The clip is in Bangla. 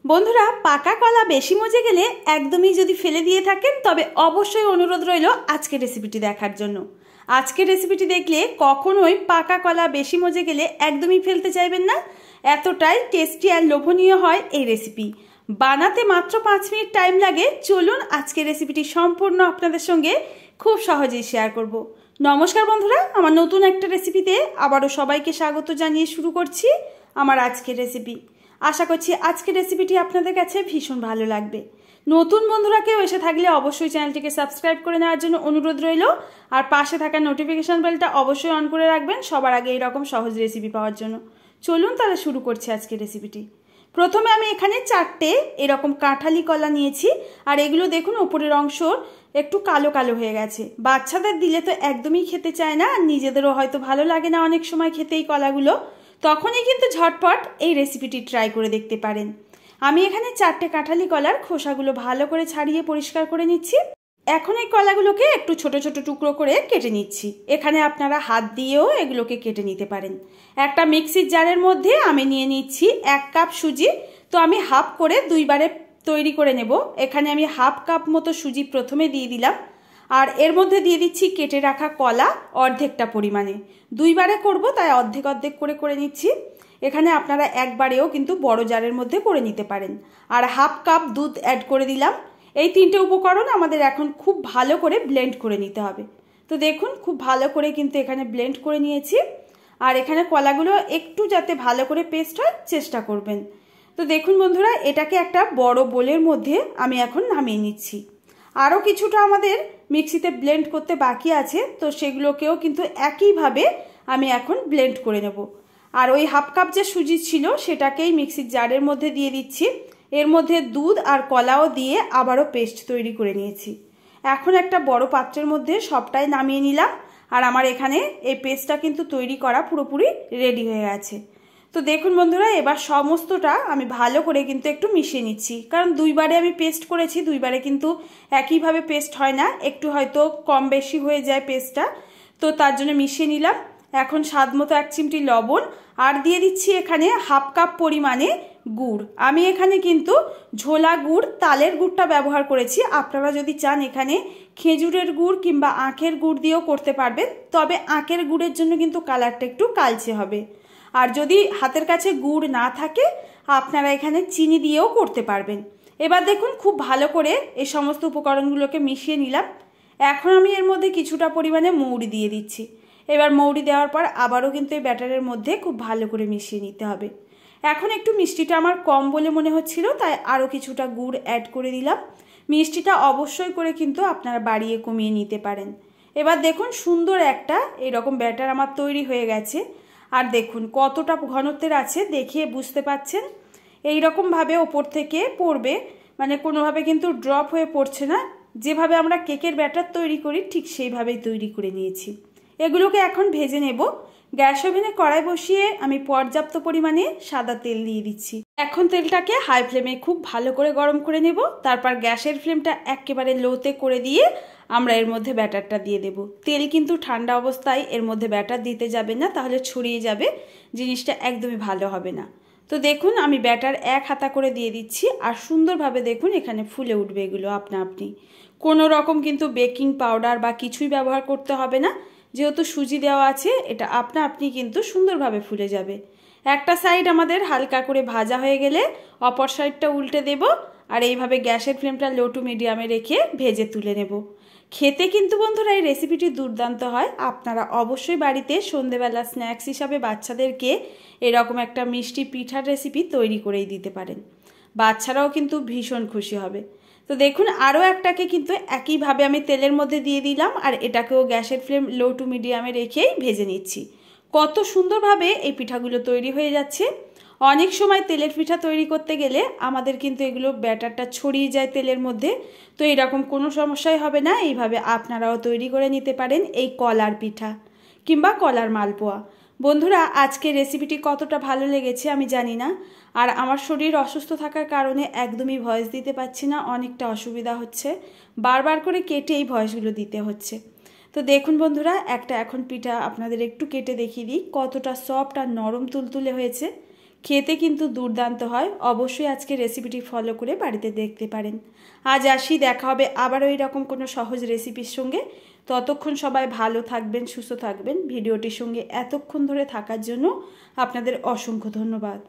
বন্ধুরা, পাকা কলা বেশি মজে গেলে একদমই যদি ফেলে দিয়ে থাকেন তবে অবশ্যই অনুরোধ রইল আজকের রেসিপিটি দেখার জন্য। আজকের রেসিপিটি দেখলে কখনোই পাকা কলা বেশি মজে গেলে একদমই ফেলতে চাইবেন না। এতটাই টেস্টি আর লোভনীয় হয় এই রেসিপি। বানাতে মাত্র 5 মিনিট টাইম লাগে। চলুন আজকের রেসিপিটি সম্পূর্ণ আপনাদের সঙ্গে খুব সহজেই শেয়ার করব। নমস্কার বন্ধুরা, আমার নতুন একটা রেসিপিতে আবারও সবাইকে স্বাগত জানিয়ে শুরু করছি আমার আজকের রেসিপি। আশা করছি আজকের রেসিপিটি আপনাদের কাছে ভীষণ ভালো লাগবে। নতুন বন্ধুরা কেউ এসে থাকলে অবশ্যই চ্যানেলটিকে সাবস্ক্রাইব করে নেওয়ার জন্য অনুরোধ রইল, আর পাশে থাকা নোটিফিকেশন বেলটা অবশ্যই অন করে রাখবেন সবার আগে এরকম সহজ রেসিপি পাওয়ার জন্য। চলুন তাহলে শুরু করছি আজকের রেসিপিটি। প্রথমে আমি এখানে 4টে এরকম কাঁঠালি কলা নিয়েছি, আর এগুলো দেখুন উপরের অংশ একটু কালো কালো হয়ে গেছে। বাচ্চাদের দিলে তো একদমই খেতে চায় না, আর নিজেদেরও হয়তো ভালো লাগে না অনেক সময় খেতে এই কলাগুলো। তখনই কিন্তু ঝটপট এই রেসিপিটি ট্রাই করে দেখতে পারেন। আমি এখানে 4টে কাঁঠালি কলার খোসাগুলো ভালো করে ছাড়িয়ে পরিষ্কার করে নিচ্ছি। এখন এই কলাগুলোকে একটু ছোট ছোট টুকরো করে কেটে নিচ্ছি। এখানে আপনারা হাত দিয়েও এগুলোকে কেটে নিতে পারেন। একটা মিক্সির জারের মধ্যে আমি নিয়ে নিচ্ছি 1 কাপ সুজি। তো আমি হাফ করে 2 বারে তৈরি করে নেব। এখানে আমি হাফ কাপ মতো সুজি প্রথমে দিয়ে দিলাম, আর এর মধ্যে দিয়ে দিচ্ছি কেটে রাখা কলা অর্ধেকটা পরিমাণে। 2 বারে করব তাই অর্ধেক অর্ধেক করে নিচ্ছি। এখানে আপনারা একবারেও কিন্তু বড় জারের মধ্যে করে নিতে পারেন। আর হাফ কাপ দুধ অ্যাড করে দিলাম। এই 3টে উপকরণ আমাদের এখন খুব ভালো করে ব্লেন্ড করে নিতে হবে। তো দেখুন খুব ভালো করে কিন্তু এখানে ব্লেন্ড করে নিয়েছি। আর এখানে কলাগুলো একটু যাতে ভালো করে পেস্ট হয় চেষ্টা করবেন। তো দেখুন বন্ধুরা, এটাকে একটা বড় বোলের মধ্যে আমি এখন নামিয়ে নিচ্ছি। আরও কিছুটা আমাদের মিক্সিতে ব্লেন্ড করতে বাকি আছে, তো সেগুলোকেও কিন্তু একইভাবে আমি এখন ব্লেন্ড করে নেব। আর ওই হাফ কাপ যে সুজি ছিল সেটাকেই মিক্সির জারের মধ্যে দিয়ে দিচ্ছি। এর মধ্যে দুধ আর কলাও দিয়ে আবারও পেস্ট তৈরি করে নিয়েছি। এখন একটা বড় পাত্রের মধ্যে সবটাই নামিয়ে নিলাম। আর আমার এখানে এই পেস্টটা কিন্তু তৈরি করা পুরোপুরি রেডি হয়ে গেছে। তো দেখুন বন্ধুরা, এবার সমস্তটা আমি ভালো করে কিন্তু একটু মিশিয়ে নিচ্ছি, কারণ 2 বারে আমি পেস্ট করেছি। 2 বারে কিন্তু একইভাবে পেস্ট হয় না, একটু হয়তো কম বেশি হয়ে যায় পেস্টটা। তো তার জন্য মিশিয়ে নিলাম। এখন স্বাদ মতো 1 চিমটি লবণ, আর দিয়ে দিচ্ছি এখানে হাফ কাপ পরিমাণে গুড়। আমি এখানে কিন্তু ঝোলা গুড়, তালের গুড়টা ব্যবহার করেছি। আপনারা যদি চান এখানে খেজুরের গুড় কিংবা আখের গুড় দিয়েও করতে পারবেন, তবে আখের গুড়ের জন্য কিন্তু কালারটা একটু কালচে হবে। আর যদি হাতের কাছে গুড় না থাকে আপনারা এখানে চিনি দিয়েও করতে পারবেন। এবার দেখুন খুব ভালো করে এই সমস্ত উপকরণগুলোকে মিশিয়ে নিলাম। এখন আমি এর মধ্যে কিছুটা পরিমাণে মৌরি দিয়ে দিচ্ছি। এবার মৌরি দেওয়ার পর আবারও কিন্তু এই ব্যাটারের মধ্যে খুব ভালো করে মিশিয়ে নিতে হবে। এখন একটু মিষ্টিটা আমার কম বলে মনে হচ্ছিল, তাই আরও কিছুটা গুড় অ্যাড করে দিলাম। মিষ্টিটা অবশ্যই করে কিন্তু আপনারা বাড়িয়ে কমিয়ে নিতে পারেন। এবার দেখুন সুন্দর একটা এরকম ব্যাটার আমার তৈরি হয়ে গেছে। আর দেখুন কতটা ঘনত্বের আছে, দেখে বুঝতে পাচ্ছেন। এই রকমভাবে ওপর থেকে পড়বে, মানে কোনোভাবে কিন্তু ড্রপ হয়ে পড়ছে না। যেভাবে আমরা কেকের ব্যাটার তৈরি করি ঠিক সেইভাবেই তৈরি করে নিয়েছি। এগুলোকে এখন ভেজে নেব। গ্যাস ওভেনে কড়াই বসিয়ে আমি পর্যাপ্ত পরিমাণে সাদা তেল দিয়ে দিচ্ছি। এখন তেলটাকে হাই ফ্লেমে খুব ভালো করে গরম করে নেব। তারপর গ্যাসের ফ্লেমটা একেবারে লোতে করে দিয়ে আমরা এর মধ্যে ব্যাটারটা দিয়ে দেব। তেল কিন্তু ঠান্ডা অবস্থায় এর মধ্যে ব্যাটার দিতে যাবে না, তাহলে ছড়িয়ে যাবে, জিনিসটা একদমই ভালো হবে না। তো দেখুন আমি ব্যাটার 1 হাতা করে দিয়ে দিচ্ছি, আর সুন্দরভাবে দেখুন এখানে ফুলে উঠবে এগুলো আপনা আপনি। কোনো রকম কিন্তু বেকিং পাউডার বা কিছুই ব্যবহার করতে হবে না, যেহেতু সুজি দেওয়া আছে এটা আপনা আপনি কিন্তু সুন্দরভাবে ফুলে যাবে। একটা সাইড আমাদের হালকা করে ভাজা হয়ে গেলে অপর সাইডটা উল্টে দেব, আর এইভাবে গ্যাসের ফ্লেমটা লো টু মিডিয়ামে রেখে ভেজে তুলে নেব। খেতে কিন্তু বন্ধুরা এই রেসিপিটি দুর্দান্ত হয়। আপনারা অবশ্যই বাড়িতে সন্ধেবেলা স্ন্যাক্স হিসাবে বাচ্চাদেরকে এরকম একটা মিষ্টি পিঠার রেসিপি তৈরি করেই দিতে পারেন। বাচ্চারাও কিন্তু ভীষণ খুশি হবে। তো দেখুন আরও একটাকে কিন্তু একইভাবে আমি তেলের মধ্যে দিয়ে দিলাম, আর এটাকেও গ্যাসের ফ্লেম লো টু মিডিয়ামে রেখেই ভেজে নিচ্ছি। কত সুন্দরভাবে এই পিঠাগুলো তৈরি হয়ে যাচ্ছে। অনেক সময় তেলের পিঠা তৈরি করতে গেলে আমাদের কিন্তু এগুলো ব্যাটারটা ছড়িয়ে যায় তেলের মধ্যে। তো এরকম কোনো সমস্যাই হবে না। এইভাবে আপনারাও তৈরি করে নিতে পারেন এই কলার পিঠা কিংবা কলার মালপোয়া। বন্ধুরা, আজকের রেসিপিটি কতটা ভালো লেগেছে আমি জানি না। আর আমার শরীর অসুস্থ থাকার কারণে একদমই ভয়েস দিতে পারছি না, অনেকটা অসুবিধা হচ্ছে। বারবার করে কেটে এই ভয়েসগুলো দিতে হচ্ছে। তো দেখুন বন্ধুরা, একটা এখন পিঠা আপনাদের একটু কেটে দেখিয়ে দিই কতটা সফট আর নরম তুলতুলে হয়েছে। খেতে কিন্তু দুর্দান্ত হয়। অবশ্যই আজকে রেসিপিটি ফলো করে বাড়িতে দেখতে পারেন। আজ আসি, দেখা হবে আবারও এইরকম কোনো সহজ রেসিপির সঙ্গে। ততক্ষণ সবাই ভালো থাকবেন, সুস্থ থাকবেন। ভিডিওটির সঙ্গে এতক্ষণ ধরে থাকার জন্য আপনাদের অসংখ্য ধন্যবাদ।